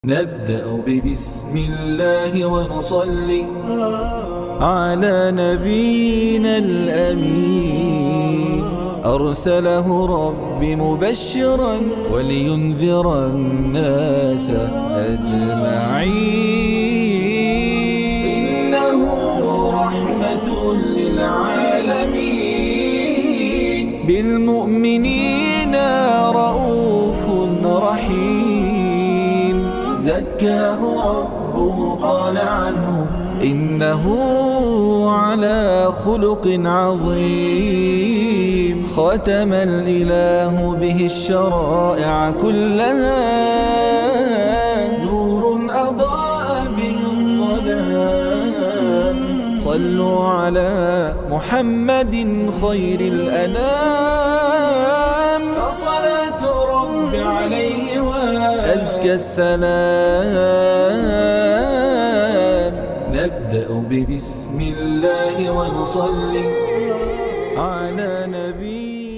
نبدأ ببسم الله ونصلي على نبينا الأمين، أرسله رب مبشرا ولينذر الناس أجمعين. إنه رحمة للعالمين، بالمؤمنين رؤوف رحيم. زكاه ربه قال عنه إنه على خلق عظيم. ختم الإله به الشرائع كلها، نور أضاء به الظلام. صلوا على محمد خير الأنام، فصلاة رب عليه وأزكى السلام. نبدأ ببسم الله ونصلي على نبي